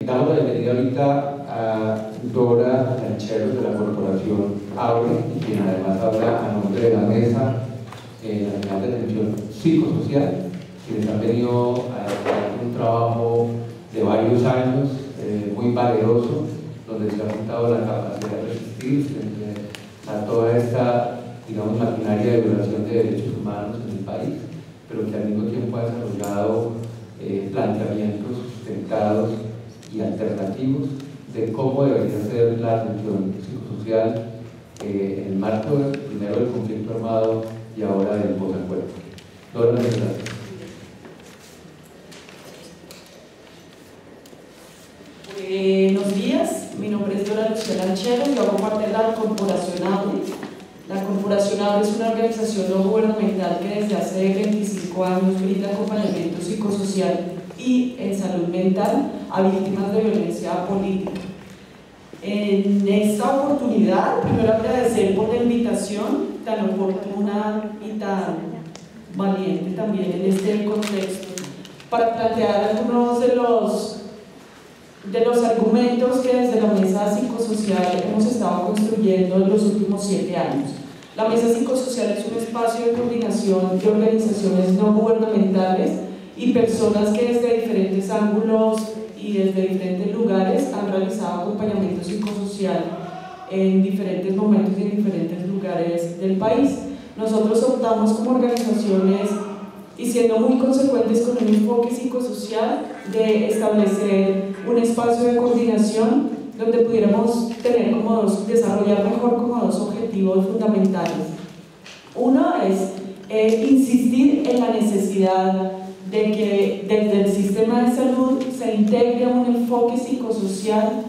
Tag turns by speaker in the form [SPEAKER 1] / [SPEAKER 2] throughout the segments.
[SPEAKER 1] damos la bienvenida ahorita a Dora Lancheros de la Corporación Abre, quien además habla a nombre de la Mesa Nacional de Atención Psicosocial, quienes han venido a hacer un trabajo de varios años muy valeroso, donde se ha juntado la capacidad de resistir frente a toda esta, digamos, maquinaria de violación de derechos humanos en el país, pero que al mismo tiempo ha desarrollado planteamientos sustentados y alternativos de cómo debería ser la atención psicosocial en el marco primero del conflicto armado y ahora del posacuerdo. Dora, gracias.
[SPEAKER 2] Buenos días, mi nombre es Dora Lancheros, yo hago parte de la Corporación Abre. La Corporación Abre es una organización no gubernamental que desde hace 25 años brinda acompañamiento psicosocial y en salud mental a víctimas de violencia política. En esta oportunidad, primero agradecer por la invitación tan oportuna y tan valiente también en este contexto para plantear algunos de los argumentos que desde la Mesa Psicosocial hemos estado construyendo en los últimos 7 años. La Mesa Psicosocial es un espacio de coordinación de organizaciones no gubernamentales y personas que desde diferentes ángulos y desde diferentes lugares han realizado acompañamiento psicosocial en diferentes momentos y en diferentes lugares del país. Nosotros optamos como organizaciones y siendo muy consecuentes con un enfoque psicosocial de establecer un espacio de coordinación donde pudiéramos desarrollar mejor como dos objetivos fundamentales. Uno es insistir en la necesidad de que desde el sistema de salud se integre un enfoque psicosocial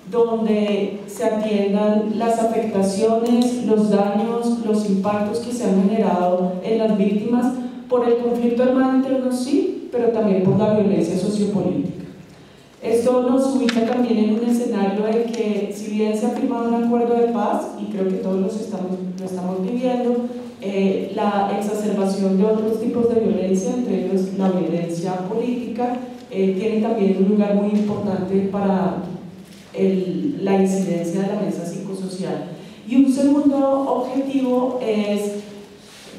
[SPEAKER 2] donde se atiendan las afectaciones, los daños, los impactos que se han generado en las víctimas por el conflicto armado interno, sí, pero también por la violencia sociopolítica. Esto nos ubica también en un escenario de que, si bien se ha firmado un acuerdo de paz, y creo que todos lo estamos viviendo, la exacerbación de otros tipos de violencia, entre ellos la violencia política, tiene también un lugar muy importante para la incidencia de la mesa psicosocial. Y un segundo objetivo es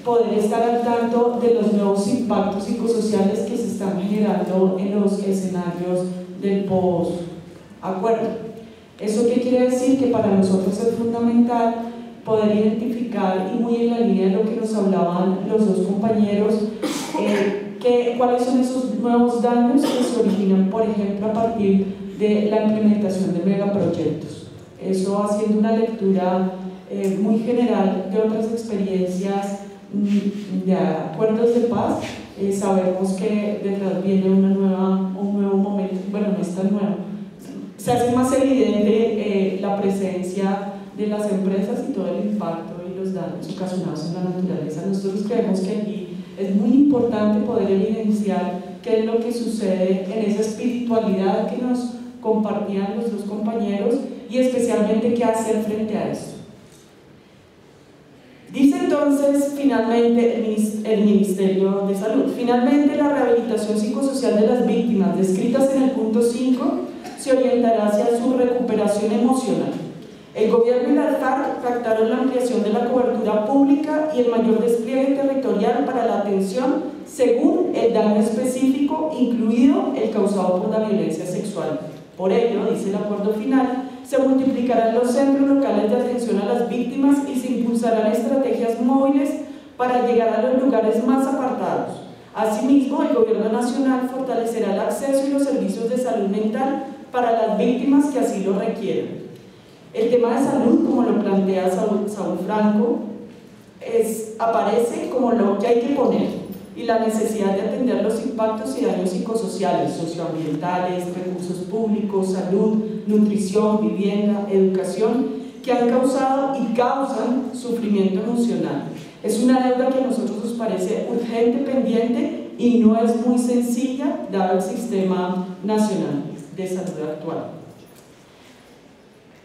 [SPEAKER 2] poder estar al tanto de los nuevos impactos psicosociales que se están generando en los escenarios del post-acuerdo. ¿Eso qué quiere decir? Que para nosotros es fundamental poder identificar, y muy en la línea de lo que nos hablaban los dos compañeros, cuáles son esos nuevos daños que se originan, por ejemplo, a partir de la implementación de megaproyectos. Eso haciendo una lectura muy general de otras experiencias de acuerdos de paz, sabemos que detrás viene un nuevo momento, bueno, no es tan nuevo, se hace más evidente la presencia de las empresas y todo el impacto y los daños ocasionados en la naturaleza. Nosotros creemos que aquí es muy importante poder evidenciar qué es lo que sucede en esa espiritualidad que nos compartían los dos compañeros y especialmente qué hacer frente a esto. Dice entonces finalmente el Ministerio de Salud: finalmente la rehabilitación psicosocial de las víctimas descritas en el punto 5 se orientará hacia su recuperación emocional. El gobierno y la FARC pactaron la ampliación de la cobertura pública y el mayor despliegue territorial para la atención según el daño específico, incluido el causado por la violencia sexual. Por ello, dice el acuerdo final, se multiplicarán los centros locales de atención a las víctimas y se impulsarán estrategias móviles para llegar a los lugares más apartados. Asimismo, el Gobierno Nacional fortalecerá el acceso y los servicios de salud mental para las víctimas que así lo requieran. El tema de salud, como lo plantea Saúl Franco, aparece como lo que hay que poner, y la necesidad de atender los impactos y daños psicosociales, socioambientales, recursos públicos, salud, nutrición, vivienda, educación, que han causado y causan sufrimiento emocional. Es una deuda que a nosotros nos parece urgente, pendiente, y no es muy sencilla dado el sistema nacional de salud actual.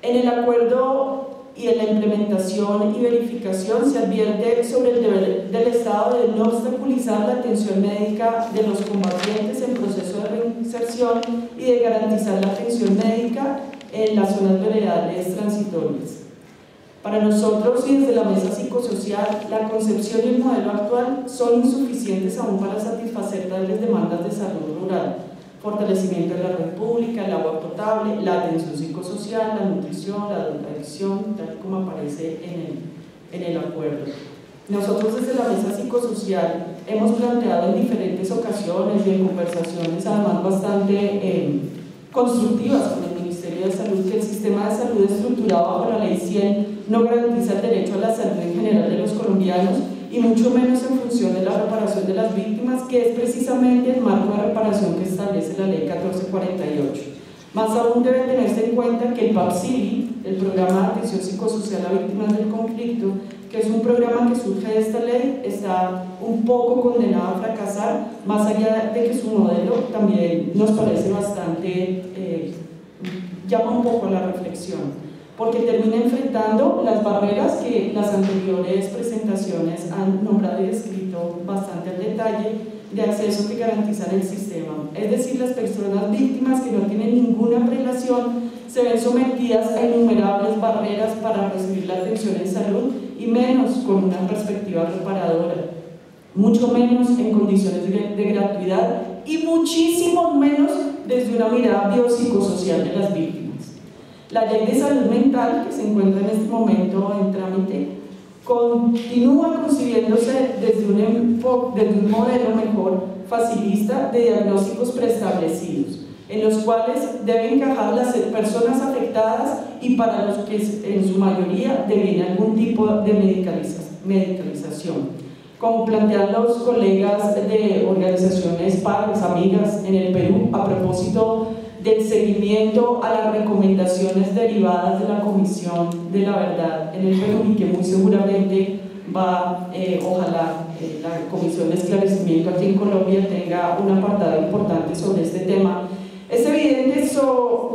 [SPEAKER 2] En el acuerdo y en la implementación y verificación se advierte sobre el deber del Estado de no obstaculizar la atención médica de los combatientes en proceso de reinserción y de garantizar la atención médica en las zonas veredales transitorias. Para nosotros y desde la mesa psicosocial, la concepción y el modelo actual son insuficientes aún para satisfacer tales demandas de salud rural: fortalecimiento de la red pública, el agua potable, la atención psicosocial, la nutrición, la drogadicción, tal como aparece en el acuerdo. Nosotros desde la mesa psicosocial hemos planteado en diferentes ocasiones y en conversaciones además bastante constructivas con el Ministerio de Salud que el sistema de salud estructurado bajo la Ley 100 no garantiza el derecho a la salud en general de los colombianos y mucho menos en función de la reparación de las víctimas, que es precisamente el marco de reparación que establece la Ley 1448. Más aún debe tenerse en cuenta que el PAPSIVI, el Programa de Atención Psicosocial a Víctimas del Conflicto, que es un programa que surge de esta ley, está un poco condenado a fracasar, más allá de que su modelo también nos parece bastante, llama un poco a la reflexión, porque termina enfrentando las barreras que las anteriores presentaciones han nombrado y descrito bastante al detalle, de acceso que garantizan el sistema. Es decir, las personas víctimas que no tienen ninguna prelación se ven sometidas a innumerables barreras para recibir la atención en salud y menos con una perspectiva reparadora, mucho menos en condiciones de gratuidad y muchísimo menos desde una mirada biopsicosocial de las víctimas. La Ley de Salud Mental, que se encuentra en este momento en trámite, continúa concibiéndose desde un modelo mejor facilista de diagnósticos preestablecidos, en los cuales deben encajar las personas afectadas y para los que en su mayoría deviene algún tipo de medicalización. Como plantean los colegas de organizaciones padres, amigas en el Perú, a propósito del seguimiento a las recomendaciones derivadas de la Comisión de la Verdad en el Perú, y que muy seguramente va, ojalá la Comisión de Esclarecimiento aquí en Colombia tenga un apartado importante sobre este tema. Es evidente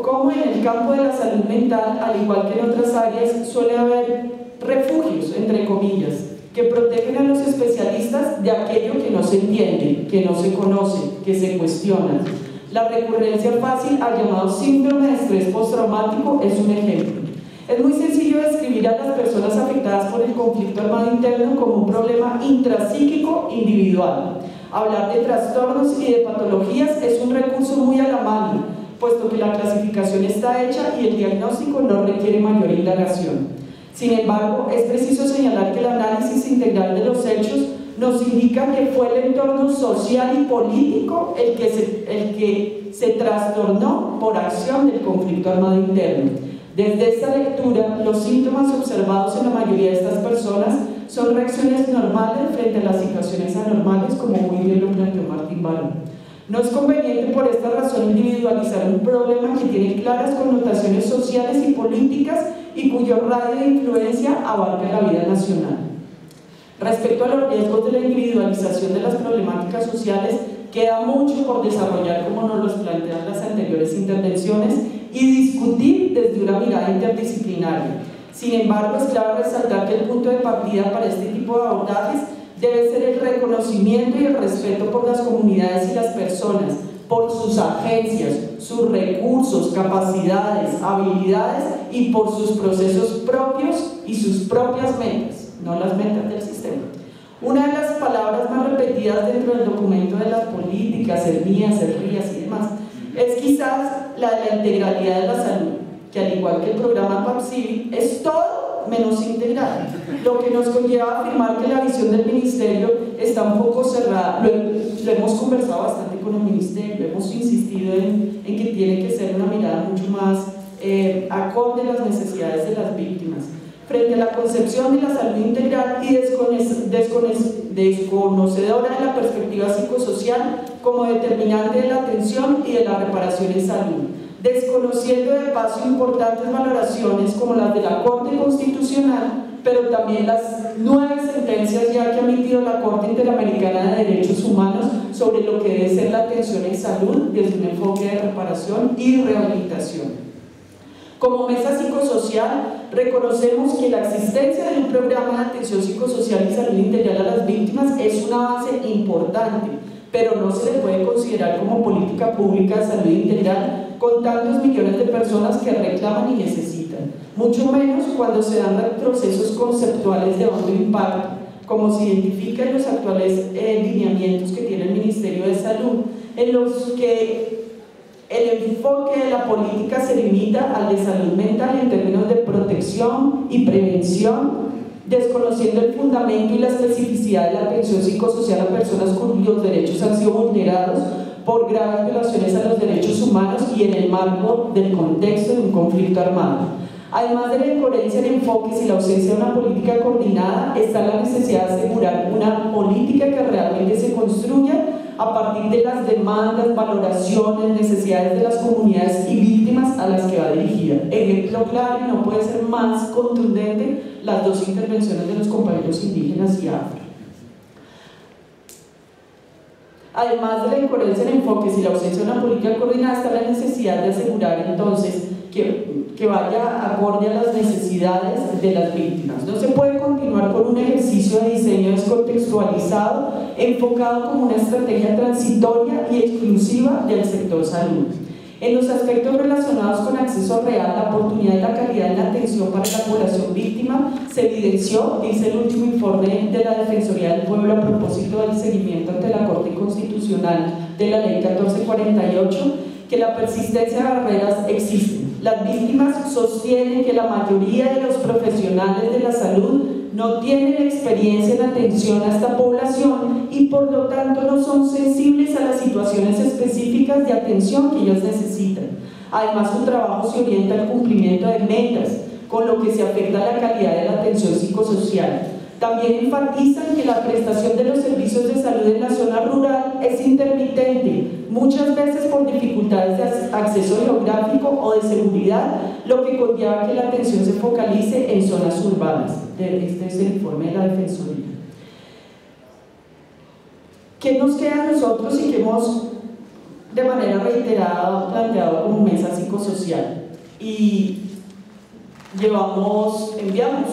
[SPEAKER 2] cómo en el campo de la salud mental, al igual que en otras áreas, suele haber refugios, entre comillas, que protegen a los especialistas de aquello que no se entiende, que no se conoce, que se cuestiona. La recurrencia fácil al llamado síndrome de estrés postraumático es un ejemplo. Es muy sencillo describir a las personas afectadas por el conflicto armado interno como un problema intrapsíquico individual. Hablar de trastornos y de patologías es un recurso muy a la mano, puesto que la clasificación está hecha y el diagnóstico no requiere mayor indagación. Sin embargo, es preciso señalar que el análisis integral de los hechos nos indica que fue el entorno social y político el que se trastornó por acción del conflicto armado interno. Desde esta lectura, los síntomas observados en la mayoría de estas personas son reacciones normales frente a las situaciones anormales, como muy bien lo planteó Martín Barón. No es conveniente por esta razón individualizar un problema que tiene claras connotaciones sociales y políticas y cuyo radio de influencia abarca la vida nacional. Respecto a los riesgos de la individualización de las problemáticas sociales, queda mucho por desarrollar, como nos los plantean las anteriores intervenciones, y discutir desde una mirada interdisciplinaria. Sin embargo, es clave resaltar que el punto de partida para este tipo de abordajes debe ser el reconocimiento y el respeto por las comunidades y las personas, por sus agencias, sus recursos, capacidades, habilidades y por sus procesos propios y sus propias metas, no las metas del sistema. Una de las palabras más repetidas dentro del documento de las políticas, rías y demás, es quizás la de la integralidad de la salud, que al igual que el programa PAPSIVI es todo menos integral, lo que nos conlleva a afirmar que la visión del Ministerio está un poco cerrada. Lo hemos conversado bastante con el Ministerio, hemos insistido en que tiene que ser una mirada mucho más acorde a las necesidades de las víctimas. Frente a la concepción de la salud integral y desconocedora de la perspectiva psicosocial como determinante de la atención y de la reparación en salud, desconociendo de paso importantes valoraciones como las de la Corte Constitucional, pero también las 9 sentencias ya que ha emitido la Corte Interamericana de Derechos Humanos sobre lo que debe ser la atención en salud desde un enfoque de reparación y rehabilitación. Como mesa psicosocial, reconocemos que la existencia de un programa de atención psicosocial y salud integral a las víctimas es una base importante, pero no se le puede considerar como política pública de salud integral con tantos millones de personas que reclaman y necesitan, mucho menos cuando se dan retrocesos conceptuales de hondo impacto, como se identifica en los actuales lineamientos que tiene el Ministerio de Salud, en los que el enfoque de la política se limita al de salud mental en términos de protección y prevención, desconociendo el fundamento y la especificidad de la atención psicosocial a personas cuyos derechos han sido vulnerados por graves violaciones a los derechos humanos y en el marco del contexto de un conflicto armado. Además de la incoherencia en enfoques y la ausencia de una política coordinada, está la necesidad de asegurar una política que realmente se construya a partir de las demandas, valoraciones, necesidades de las comunidades y víctimas a las que va dirigida. Ejemplo claro, y no puede ser más contundente, las dos intervenciones de los compañeros indígenas y afro. Además de la incoherencia en enfoques y la ausencia de una política coordinada, está la necesidad de asegurar entonces que vaya acorde a las necesidades de las víctimas. No se puede continuar con un ejercicio de diseño descontextualizado, enfocado como una estrategia transitoria y exclusiva del sector salud. En los aspectos relacionados con acceso real, la oportunidad y la calidad en la atención para la población víctima se evidenció, dice el último informe de la Defensoría del Pueblo a propósito del seguimiento ante la Corte Constitucional de la Ley 1448, que la persistencia de barreras existe. Las víctimas sostienen que la mayoría de los profesionales de la salud no tienen experiencia en atención a esta población y por lo tanto no son sensibles a las situaciones específicas de atención que ellos necesitan. Además, su trabajo se orienta al cumplimiento de metas, con lo que se afecta a la calidad de la atención psicosocial. También enfatizan que la prestación de los servicios de salud en la zona rural es intermitente, muchas veces por dificultades de acceso geográfico o de seguridad, lo que conlleva que la atención se focalice en zonas urbanas. Este es el informe de la Defensoría. ¿Qué nos queda a nosotros y que hemos de manera reiterada planteado como mesa psicosocial? Y enviamos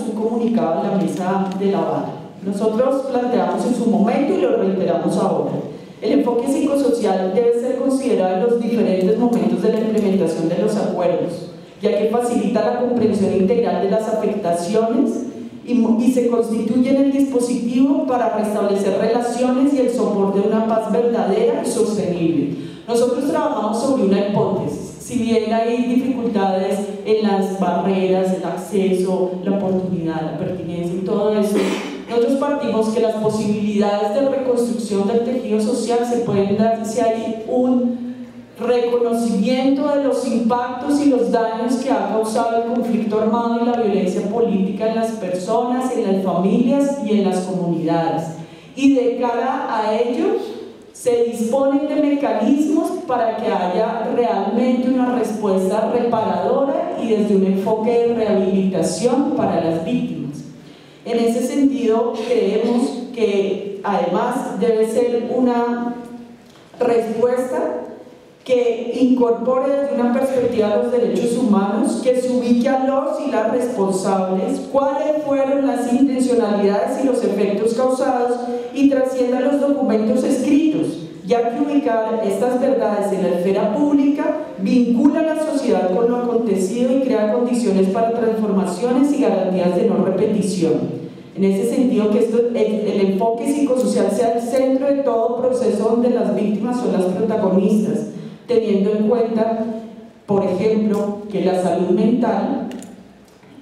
[SPEAKER 2] un comunicado a la mesa de La Habana. Nosotros planteamos en su momento y lo reiteramos ahora. El enfoque psicosocial debe ser considerado en los diferentes momentos de la implementación de los acuerdos, ya que facilita la comprensión integral de las afectaciones y se constituye en el dispositivo para restablecer relaciones y el soporte de una paz verdadera y sostenible. Nosotros trabajamos sobre una hipótesis. Si bien hay dificultades en las barreras, el acceso, la oportunidad, la pertinencia y todo eso, nosotros partimos que las posibilidades de reconstrucción del tejido social se pueden dar si hay un reconocimiento de los impactos y los daños que ha causado el conflicto armado y la violencia política en las personas, en las familias y en las comunidades. Y de cara a ello, se disponen de mecanismos para que haya realmente una respuesta reparadora y desde un enfoque de rehabilitación para las víctimas. En ese sentido, creemos que además debe ser una respuesta que incorpore desde una perspectiva de los derechos humanos, que se ubique a los y las responsables, cuáles fueron las intencionalidades y los efectos causados y trascienda los documentos escritos, ya que ubicar estas verdades en la esfera pública vincula a la sociedad con lo acontecido y crea condiciones para transformaciones y garantías de no repetición. En ese sentido, que el enfoque psicosocial sea el centro de todo proceso donde las víctimas son las protagonistas, teniendo en cuenta, por ejemplo, que la salud mental,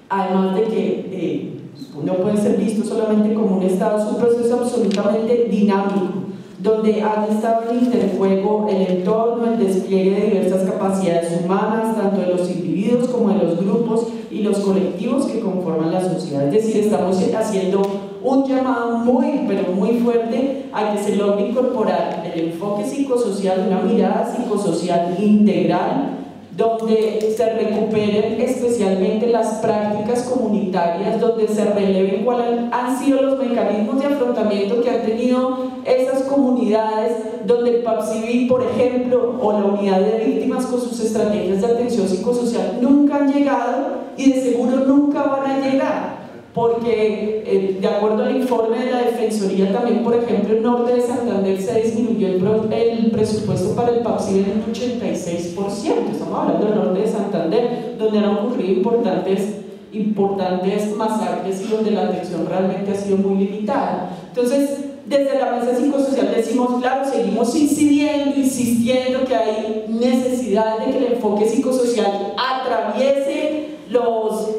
[SPEAKER 2] además de que no puede ser visto solamente como un estado, es un proceso absolutamente dinámico, donde han estado en interjuego el entorno, el despliegue de diversas capacidades humanas, tanto de los individuos como de los grupos y los colectivos que conforman la sociedad. Es decir, estamos haciendo un llamado muy, pero muy fuerte a que se logre incorporar el enfoque psicosocial, una mirada psicosocial integral, donde se recuperen especialmente las prácticas comunitarias, donde se releven cuáles han sido los mecanismos de afrontamiento que han tenido esas comunidades, donde el PAPCIVI, por ejemplo, o la unidad de víctimas con sus estrategias de atención psicosocial nunca han llegado y de seguro nunca van a llegar, porque de acuerdo al informe de la Defensoría también, por ejemplo, en Norte de Santander se disminuyó el presupuesto para el PAPSID en un 86%, estamos hablando del Norte de Santander, donde han ocurrido importantes masacres y donde la atención realmente ha sido muy limitada. Entonces, desde la mesa psicosocial decimos, claro, seguimos insistiendo que hay necesidad de que el enfoque psicosocial atraviese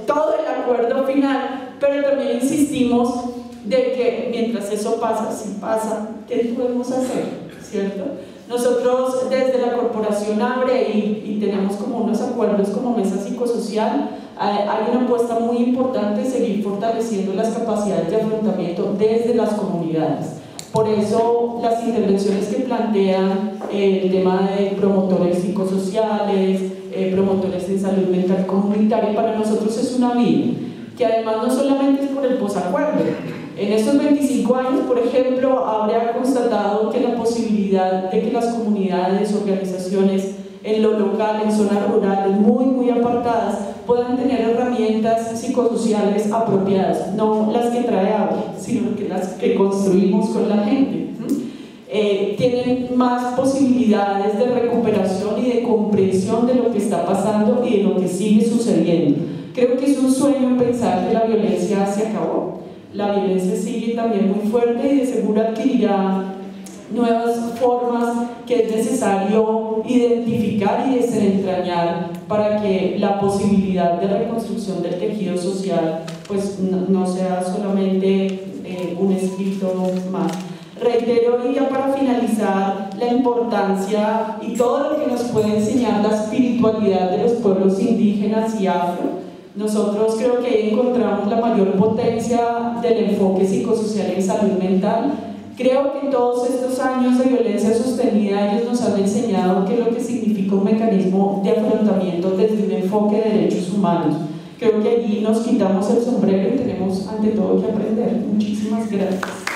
[SPEAKER 2] todo el acuerdo final, pero también insistimos de que mientras eso pasa, si pasa, ¿qué podemos hacer? ¿Cierto? Nosotros desde la corporación ABRE y tenemos como unos acuerdos como mesa psicosocial, hay una apuesta muy importante de seguir fortaleciendo las capacidades de afrontamiento desde las comunidades. Por eso las intervenciones que plantean el tema de promotores psicosociales, promotores en salud mental comunitaria, para nosotros es una vía, que además no solamente es por el posacuerdo. En estos 25 años, por ejemplo, habría constatado que la posibilidad de que las comunidades, organizaciones en lo local, en zonas rurales muy apartadas, puedan tener herramientas psicosociales apropiadas, no las que trae ABRE, sino que las que construimos con la gente. Tienen más posibilidades de recuperación y de comprensión de lo que está pasando y de lo que sigue sucediendo. Creo que es un sueño pensar que la violencia se acabó. La violencia sigue también muy fuerte y de seguro adquirirá nuevas formas que es necesario identificar y desentrañar para que la posibilidad de reconstrucción del tejido social pues no sea solamente un escrito más. Reitero, y ya para finalizar, la importancia y todo lo que nos puede enseñar la espiritualidad de los pueblos indígenas y afro. Nosotros creo que ahí encontramos la mayor potencia del enfoque psicosocial en salud mental. Creo que en todos estos años de violencia sostenida ellos nos han enseñado qué es lo que significa un mecanismo de afrontamiento desde un enfoque de derechos humanos. Creo que allí nos quitamos el sombrero y tenemos ante todo que aprender. Muchísimas gracias.